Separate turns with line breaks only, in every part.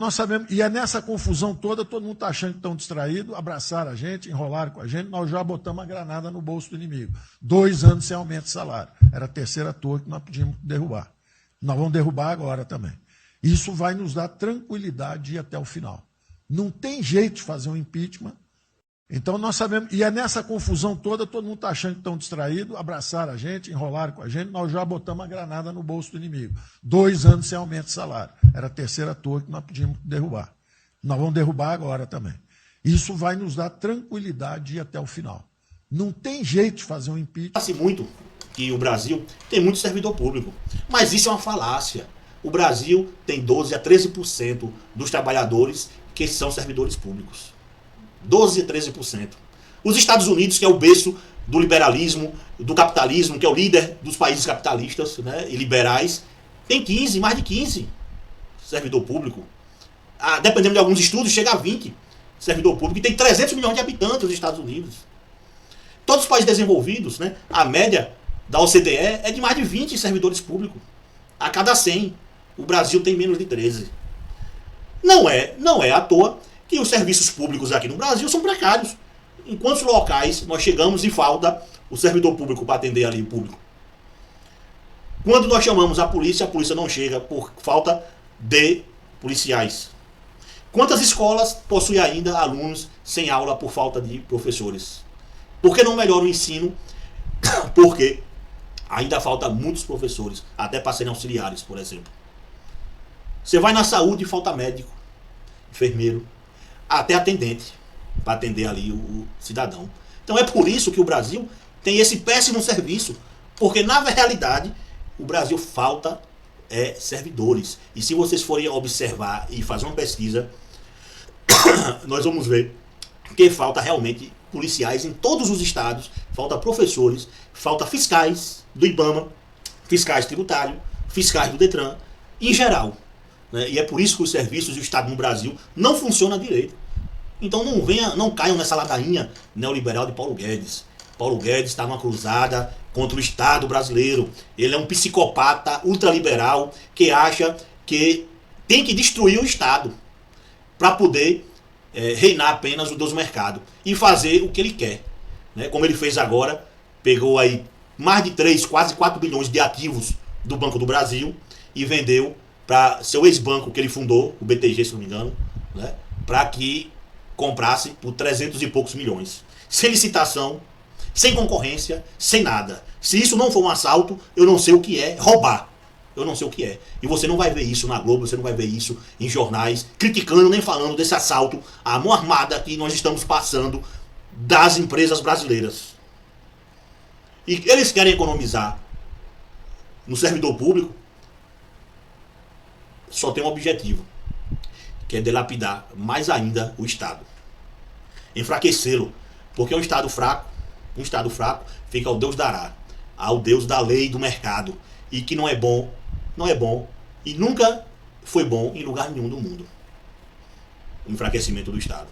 Nós sabemos, e é nessa confusão toda, todo mundo está achando que estão distraídos, abraçaram a gente, enrolaram com a gente, nós já botamos a granada no bolso do inimigo. 2 anos sem aumento de salário. Era a terceira torre que nós pedimos derrubar. Nós vamos derrubar agora também. Isso vai nos dar tranquilidade de ir até o final. Não tem jeito de fazer um impeachment. Então nós sabemos, e é nessa confusão toda, todo mundo está achando que estão distraídos, abraçaram a gente, enrolaram com a gente, nós já botamos a granada no bolso do inimigo. 2 anos sem aumento de salário. Era a terceira torre que nós pedimos derrubar. Nós vamos derrubar agora também. Isso vai nos dar tranquilidade de ir até o final. Não tem jeito de fazer um impeachment.
Fala-se muito que o Brasil tem muito servidor público, mas isso é uma falácia. O Brasil tem 12 a 13% dos trabalhadores que são servidores públicos. 12 a 13%. Os Estados Unidos, que é o berço do liberalismo, do capitalismo, que é o líder dos países capitalistas, né, e liberais, tem 15, mais de 15 servidor público. Dependendo de alguns estudos, chega a 20 servidor público. E tem 300 milhões de habitantes nos Estados Unidos. Todos os países desenvolvidos, né, a média da OCDE é de mais de 20 servidores públicos. A cada 100. O Brasil tem menos de 13. Não é à toa que os serviços públicos aqui no Brasil são precários. Em quantos locais nós chegamos e falta o servidor público para atender ali o público? Quando nós chamamos a polícia não chega por falta de policiais. Quantas escolas possuem ainda alunos sem aula por falta de professores? Por que não melhora o ensino? Porque ainda falta muitos professores, até para serem auxiliares, por exemplo. Você vai na saúde e falta médico, enfermeiro, até atendente, para atender ali o cidadão. Então é por isso que o Brasil tem esse péssimo serviço, porque na realidade o Brasil falta servidores. E se vocês forem observar e fazer uma pesquisa, nós vamos ver que falta realmente policiais em todos os estados, falta professores, falta fiscais do IBAMA, fiscais tributários, fiscais do Detran, em geral. Né? E é por isso que os serviços do Estado no Brasil não funcionam direito. Então não caiam nessa ladainha neoliberal de Paulo Guedes. Paulo Guedes está numa cruzada contra o Estado brasileiro. Ele é um psicopata ultraliberal que acha que tem que destruir o Estado para poder reinar apenas o Deus mercado e fazer o que ele quer. Né? Como ele fez agora, pegou aí mais de 3, quase 4 bilhões de ativos do Banco do Brasil e vendeu para seu ex-banco que ele fundou, o BTG, se não me engano, né? Para que comprasse por 300 e poucos milhões. Sem licitação, sem concorrência, sem nada. Se isso não for um assalto, eu não sei o que é roubar. Eu não sei o que é. E você não vai ver isso na Globo, você não vai ver isso em jornais, criticando nem falando desse assalto à mão armada que nós estamos passando das empresas brasileiras. E eles querem economizar no servidor público, só tem um objetivo, que é dilapidar mais ainda o Estado. Enfraquecê-lo. Porque um Estado fraco fica ao Deus dará, ao Deus da lei do mercado. E que não é bom e nunca foi bom em lugar nenhum do mundo. O enfraquecimento do Estado.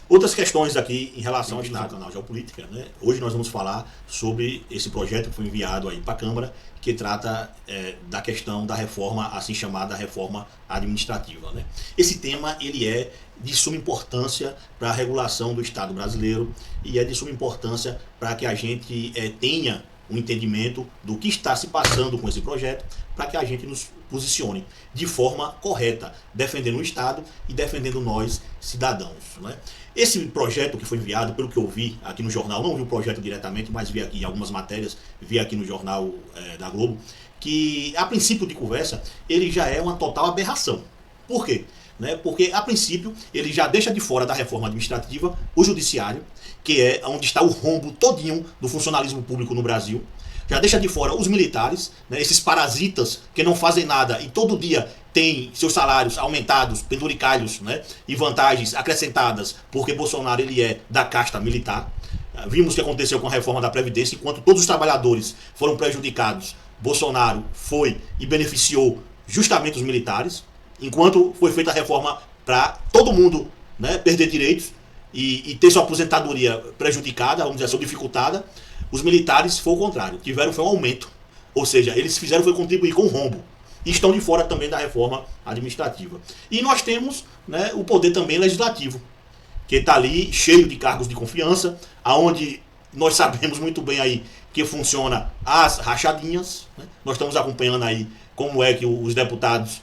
Outras questões aqui em relação ao Estado, canal Geopolítica, né? Hoje nós vamos falar sobre esse projeto que foi enviado aí para a Câmara, que trata da questão da reforma, assim chamada reforma administrativa. Né? Esse tema ele é de suma importância para a regulação do Estado brasileiro e é de suma importância para que a gente tenha um entendimento do que está se passando com esse projeto, para que a gente nos posicione de forma correta, defendendo o Estado e defendendo nós, cidadãos. Né? Esse projeto que foi enviado, pelo que eu vi aqui no jornal, não vi o projeto diretamente, mas vi aqui algumas matérias, vi aqui no jornal da Globo, que a princípio de conversa, ele já é uma total aberração. Por quê? Né? Porque a princípio ele já deixa de fora da reforma administrativa o judiciário, que é onde está o rombo todinho do funcionalismo público no Brasil. Já deixa de fora os militares, né, esses parasitas que não fazem nada e todo dia têm seus salários aumentados, penduricalhos, né, e vantagens acrescentadas, porque Bolsonaro ele é da casta militar. Vimos o que aconteceu com a reforma da Previdência, enquanto todos os trabalhadores foram prejudicados, Bolsonaro foi e beneficiou justamente os militares, enquanto foi feita a reforma para todo mundo, né, perder direitos e ter sua aposentadoria prejudicada, vamos dizer assim, dificultada. Os militares foi o contrário, tiveram foi um aumento, ou seja, eles fizeram foi contribuir com o rombo. estão de fora também da reforma administrativa. E nós temos, né, o poder também legislativo, que está ali cheio de cargos de confiança, aonde nós sabemos muito bem aí que funciona as rachadinhas, né? Nós estamos acompanhando aí como é que os deputados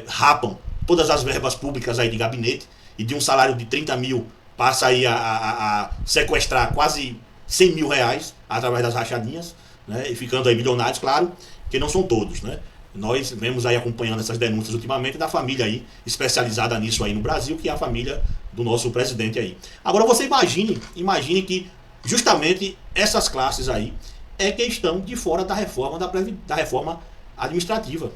rapam todas as verbas públicas aí de gabinete, e de um salário de 30 mil passa aí a sequestrar quase 100 mil reais através das rachadinhas, né? E ficando aí milionários, claro, que não são todos, né? Nós vemos aí acompanhando essas denúncias ultimamente da família aí especializada nisso aí no Brasil, que é a família do nosso presidente aí. Agora você imagine que justamente essas classes aí é que estão de fora da reforma administrativa.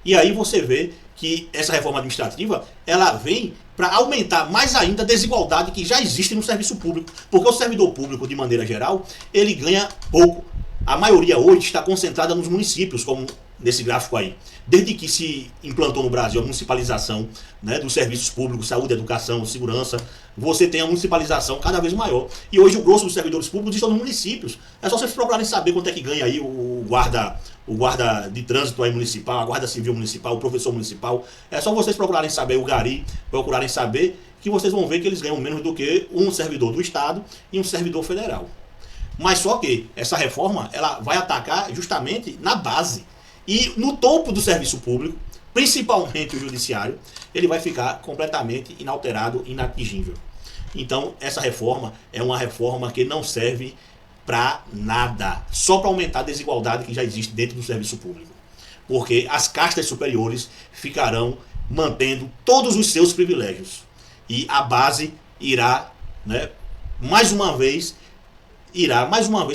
E aí você vê que essa reforma administrativa, ela vem para aumentar mais ainda a desigualdade que já existe no serviço público. Porque o servidor público, de maneira geral, ele ganha pouco. A maioria hoje está concentrada nos municípios, como nesse gráfico aí. Desde que se implantou no Brasil a municipalização, né, dos serviços públicos, saúde, educação, segurança, você tem a municipalização cada vez maior. E hoje o grosso dos servidores públicos estão nos municípios. É só vocês procurarem saber quanto é que ganha aí o guarda de trânsito aí municipal, a guarda civil municipal, o professor municipal. É só vocês procurarem saber o gari, procurarem saber, que vocês vão ver que eles ganham menos do que um servidor do Estado e um servidor federal. Mas só que essa reforma, ela vai atacar justamente na base. E no topo do serviço público, principalmente o judiciário, ele vai ficar completamente inalterado, inatingível. Então, essa reforma é uma reforma que não serve para nada, só para aumentar a desigualdade que já existe dentro do serviço público. Porque as castas superiores ficarão mantendo todos os seus privilégios. E a base irá, né, mais uma vez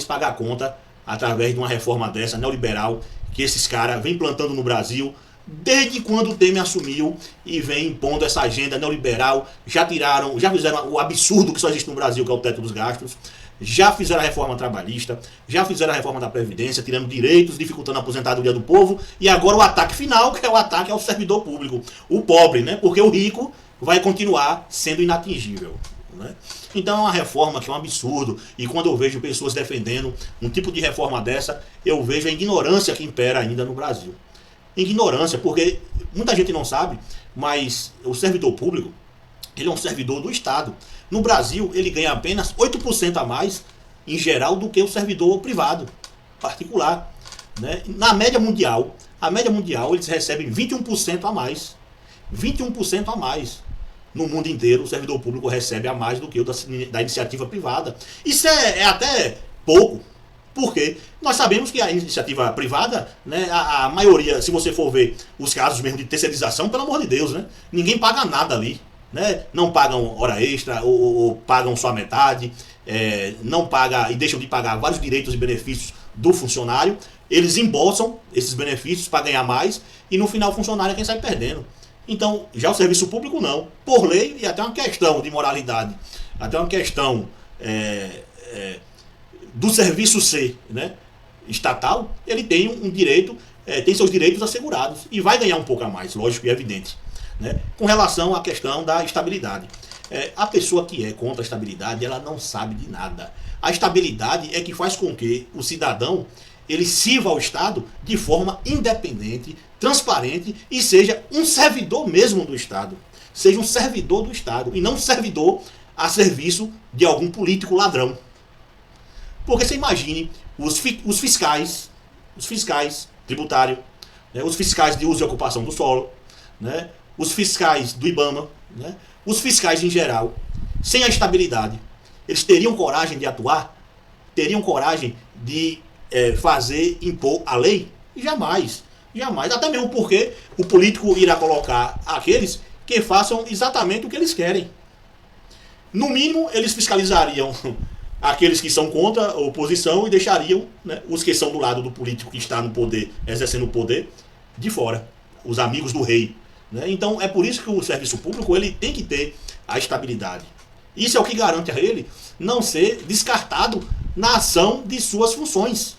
pagar a conta através de uma reforma dessa, neoliberal, que esses caras vêm plantando no Brasil desde quando o Temer assumiu e vem impondo essa agenda neoliberal. Já fizeram o absurdo que só existe no Brasil, que é o teto dos gastos. Já fizeram a reforma trabalhista, já fizeram a reforma da Previdência, tirando direitos, dificultando a aposentadoria do povo, e agora o ataque final, que é o ataque ao servidor público, o pobre, né? Porque o rico vai continuar sendo inatingível, né? Então é uma reforma que é um absurdo, e quando eu vejo pessoas defendendo um tipo de reforma dessa, eu vejo a ignorância que impera ainda no Brasil. Ignorância, porque muita gente não sabe, mas o servidor público, ele é um servidor do Estado. No Brasil, ele ganha apenas 8% a mais, em geral, do que o servidor privado, particular, né? Na média mundial, eles recebem 21% a mais. 21% a mais. No mundo inteiro, o servidor público recebe a mais do que o da iniciativa privada. Isso é até pouco. Por quê? Nós sabemos que a iniciativa privada, né, a maioria, se você for ver os casos mesmo de terceirização, pelo amor de Deus, né, ninguém paga nada ali. Né? Não pagam hora extra ou pagam só a metade, não pagam e deixam de pagar vários direitos e benefícios do funcionário. Eles embolsam esses benefícios para ganhar mais e no final o funcionário é quem sai perdendo. Então, já o serviço público não. Por lei, e até uma questão de moralidade, até uma questão do serviço ser, né, estatal, ele tem um direito, tem seus direitos assegurados e vai ganhar um pouco a mais, lógico e evidente. Né? Com relação à questão da estabilidade. A pessoa que é contra a estabilidade, ela não sabe de nada. A estabilidade é que faz com que o cidadão ele sirva ao Estado de forma independente, transparente e seja um servidor mesmo do Estado. Seja um servidor do Estado e não um servidor a serviço de algum político ladrão. Porque você imagine os fiscais tributários, né, os fiscais de uso e ocupação do solo, né, os fiscais do IBAMA, né, os fiscais em geral, sem a estabilidade, eles teriam coragem de atuar? Teriam coragem de impor a lei? Jamais, jamais. Até mesmo porque o político irá colocar aqueles que façam exatamente o que eles querem. No mínimo, eles fiscalizariam aqueles que são contra a oposição e deixariam, né, os que são do lado do político que está no poder, exercendo o poder, de fora. Os amigos do rei. Né? Então é por isso que o serviço público ele tem que ter a estabilidade. Isso é o que garante a ele não ser descartado na ação de suas funções.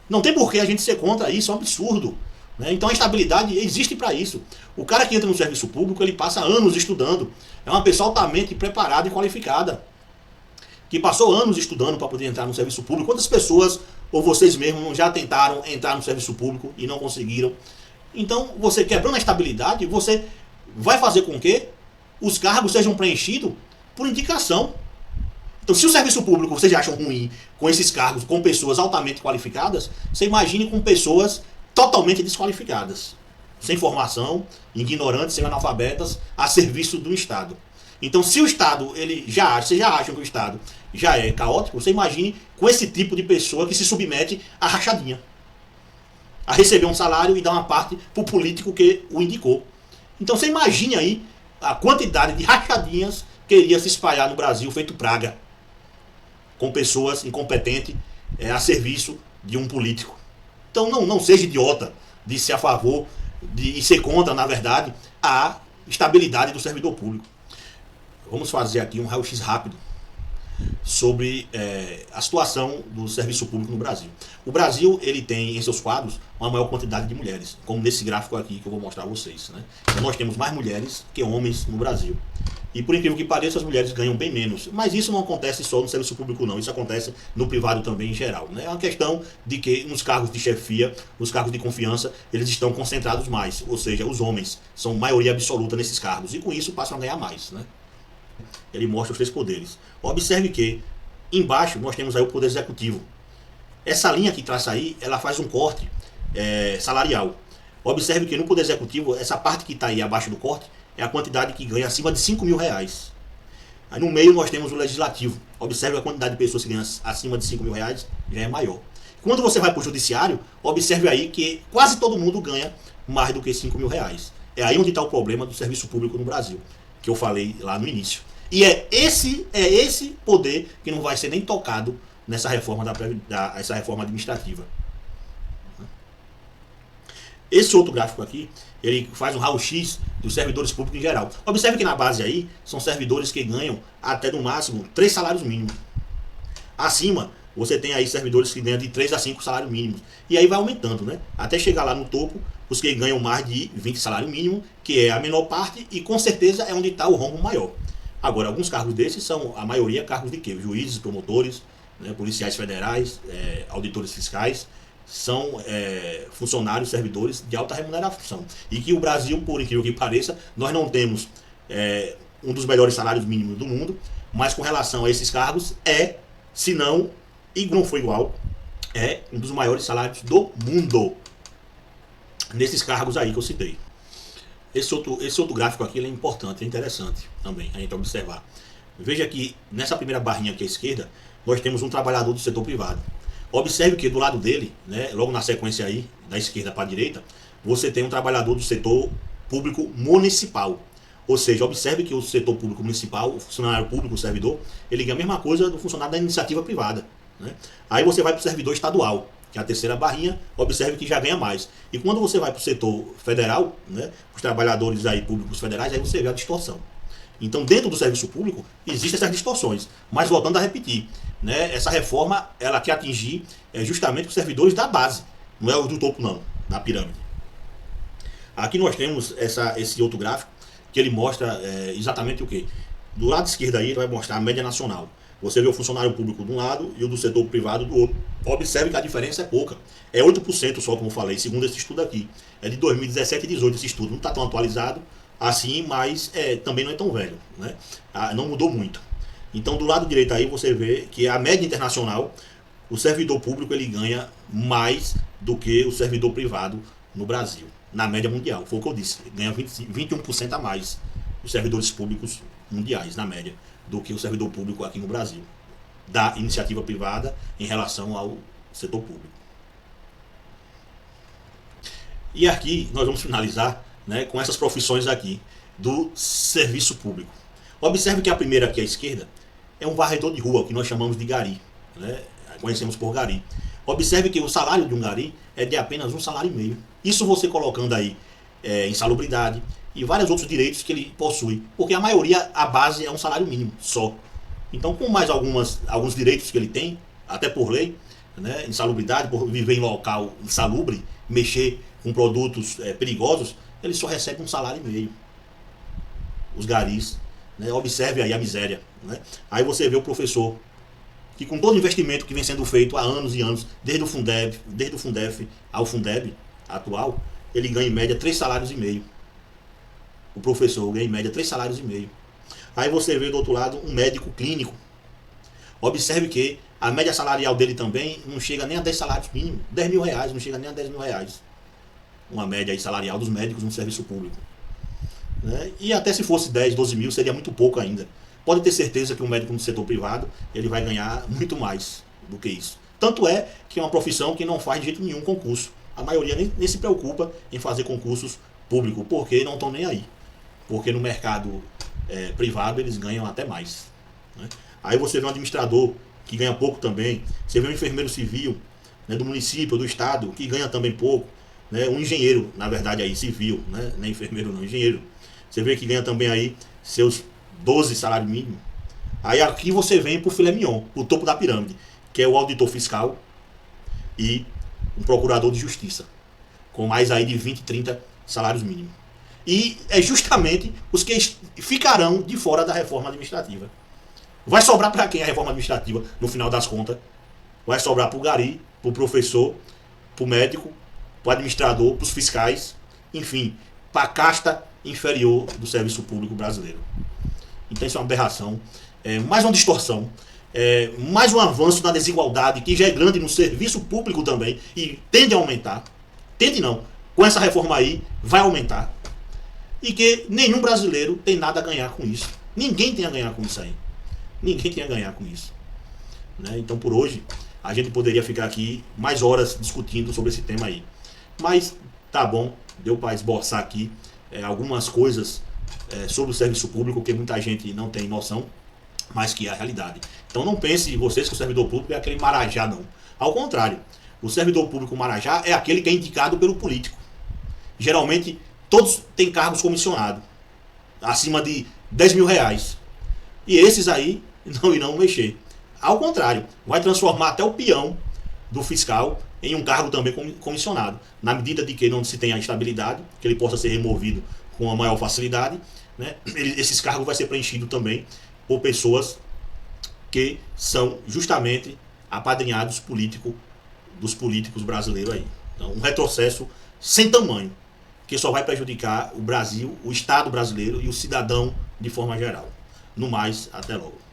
Não tem por que a gente ser contra isso, é um absurdo. Né? Então a estabilidade existe para isso. O cara que entra no serviço público, ele passa anos estudando. É uma pessoa altamente preparada e qualificada, que passou anos estudando para poder entrar no serviço público. Quantas pessoas Ou vocês mesmos já tentaram entrar no serviço público e não conseguiram? Então, você quebrando a estabilidade, você vai fazer com que os cargos sejam preenchidos por indicação. Então, se o serviço público vocês acham ruim com esses cargos, com pessoas altamente qualificadas, você imagine com pessoas totalmente desqualificadas, sem formação, ignorantes, semi-analfabetas, a serviço do Estado. Então, se o Estado, vocês já acham que o Estado já é caótico, você imagine com esse tipo de pessoa que se submete à rachadinha, a receber um salário e dar uma parte para o político que o indicou. Então, você imagine aí a quantidade de rachadinhas que iria se espalhar no Brasil, feito praga, com pessoas incompetentes a serviço de um político. Então, não seja idiota de ser a favor e ser contra, na verdade, a estabilidade do servidor público. Vamos fazer aqui um raio-x rápido sobre a situação do serviço público no Brasil. O Brasil, ele tem em seus quadros uma maior quantidade de mulheres, como nesse gráfico aqui que eu vou mostrar a vocês, né? Então, nós temos mais mulheres que homens no Brasil. E por incrível que pareça, as mulheres ganham bem menos. Mas isso não acontece só no serviço público, não. Isso acontece no privado também em geral, né? É uma questão de que nos cargos de chefia, nos cargos de confiança, eles estão concentrados mais. Ou seja, os homens são maioria absoluta nesses cargos. E com isso passam a ganhar mais, né? Ele mostra os 3 poderes. Observe que embaixo nós temos aí o poder executivo. Essa linha que traça aí, ela faz um corte salarial. Observe que no poder executivo, essa parte que está aí abaixo do corte é a quantidade que ganha acima de 5 mil reais. Aí no meio nós temos o legislativo. Observe a quantidade de pessoas que ganham acima de 5 mil reais já é maior. Quando você vai para o judiciário, observe aí que quase todo mundo ganha mais do que 5 mil reais. É aí onde está o problema do serviço público no Brasil, que eu falei lá no início. E é esse poder que não vai ser nem tocado nessa reforma essa reforma administrativa. Esse outro gráfico aqui, ele faz um raio-x dos servidores públicos em geral. Observe que na base aí, são servidores que ganham até no máximo 3 salários mínimos. Acima, você tem aí servidores que ganham de 3 a 5 salários mínimos. E aí vai aumentando, né? Até chegar lá no topo, os que ganham mais de 20 salários mínimos, que é a menor parte, e com certeza é onde está o rombo maior. Agora, alguns cargos desses são, a maioria, cargos de quê? Juízes, promotores, né, policiais federais, auditores fiscais, são funcionários, servidores de alta remuneração. E que o Brasil, por incrível que pareça, nós não temos um dos melhores salários mínimos do mundo, mas com relação a esses cargos, se não, e não foi igual, é um dos maiores salários do mundo. Nesses cargos aí que eu citei. Esse outro gráfico aqui ele é importante, é interessante também a gente observar. Veja que nessa primeira barrinha aqui à esquerda, nós temos um trabalhador do setor privado. Observe que do lado dele, né, logo na sequência aí, da esquerda para a direita, você tem um trabalhador do setor público municipal. Ou seja, observe que o setor público municipal, o funcionário público, o servidor, ele ganha a mesma coisa do funcionário da iniciativa privada, né? Aí você vai para o servidor estadual, que é a terceira barrinha, observe que já ganha mais. E quando você vai para o setor federal, né, os trabalhadores aí públicos federais, aí você vê a distorção. Então, dentro do serviço público, existem essas distorções. Mas, voltando a repetir, né, essa reforma, ela quer atingir justamente os servidores da base, não é o do topo não, da pirâmide. Aqui nós temos esse outro gráfico, que ele mostra exatamente o quê? Do lado esquerdo aí, ele vai mostrar a média nacional. Você vê o funcionário público de um lado e o do setor privado do outro. Observe que a diferença é pouca. É 8% só, como eu falei, segundo esse estudo aqui. É de 2017 e 2018 esse estudo. Não está tão atualizado assim, mas também não é tão velho, né? Não mudou muito. Então, do lado direito aí, você vê que a média internacional, o servidor público ele ganha mais do que o servidor privado no Brasil. Na média mundial, foi o que eu disse. Ganha 21% a mais os servidores públicos mundiais, na média, do que o servidor público aqui no Brasil, da iniciativa privada em relação ao setor público. E aqui nós vamos finalizar, né, com essas profissões aqui do serviço público. Observe que a primeira aqui à esquerda é um varredor de rua, que nós chamamos de gari, né? Conhecemos por gari. Observe que o salário de um gari é de apenas um salário e meio. Isso você colocando aí insalubridade e vários outros direitos que ele possui, porque a maioria, a base é um salário mínimo só. Então, com mais alguns direitos que ele tem, até por lei, né, insalubridade, por viver em local insalubre, mexer com produtos perigosos, ele só recebe um salário e meio. Os garis, né? Observe aí a miséria, né? Aí você vê o professor, que com todo o investimento que vem sendo feito há anos e anos, desde o Fundef ao Fundeb atual, ele ganha em média 3,5 salários. O professor ganha em média 3,5 salários. Aí você vê do outro lado um médico clínico. Observe que a média salarial dele também não chega nem a 10 salários mínimos. 10 mil reais, não chega nem a 10 mil reais. Uma média aí salarial dos médicos no serviço público. Né? E até se fosse 10, 12 mil, seria muito pouco ainda. Pode ter certeza que um médico no setor privado, ele vai ganhar muito mais do que isso. Tanto é que é uma profissão que não faz de jeito nenhum concurso. A maioria nem se preocupa em fazer concursos públicos, porque não estão nem aí. Porque no mercado privado eles ganham até mais. Né? Aí você vê um administrador que ganha pouco também. Você vê um enfermeiro civil, né, do município, do estado, que ganha também pouco. Né? Um engenheiro, na verdade, aí civil, né? Não é enfermeiro não, engenheiro. Você vê que ganha também aí seus 12 salários mínimos. Aí aqui você vem pro filé mignon, o topo da pirâmide, que é o auditor fiscal e um procurador de justiça, com mais aí de 20, 30 salários mínimos. E é justamente os que ficarão de fora da reforma administrativa. Vai sobrar para quem a reforma administrativa, no final das contas? Vai sobrar para o gari, para o professor, para o médico, para o administrador, para os fiscais, enfim, para a casta inferior do serviço público brasileiro. Então isso é uma aberração, mais uma distorção, mais um avanço na desigualdade, que já é grande no serviço público também, e tende a aumentar. Tende não, com essa reforma aí, vai aumentar. E que nenhum brasileiro tem nada a ganhar com isso. Ninguém tem a ganhar com isso aí. Ninguém tem a ganhar com isso. Né? Então por hoje, a gente poderia ficar aqui mais horas discutindo sobre esse tema aí. Mas tá bom, deu para esboçar aqui algumas coisas sobre o serviço público que muita gente não tem noção, mas que é a realidade. Então não pense vocês que o servidor público é aquele marajá, não. Ao contrário, o servidor público marajá é aquele que é indicado pelo político. Geralmente, todos têm cargos comissionados, acima de 10 mil reais. E esses aí não irão mexer. Ao contrário, vai transformar até o peão do fiscal em um cargo também comissionado. Na medida de que não se tenha a estabilidade, que ele possa ser removido com a maior facilidade, né? Esses cargos vai ser preenchido também por pessoas que são justamente apadrinhados dos políticos brasileiros aí. Então, um retrocesso sem tamanho, que só vai prejudicar o Brasil, o Estado brasileiro e o cidadão de forma geral. No mais, até logo.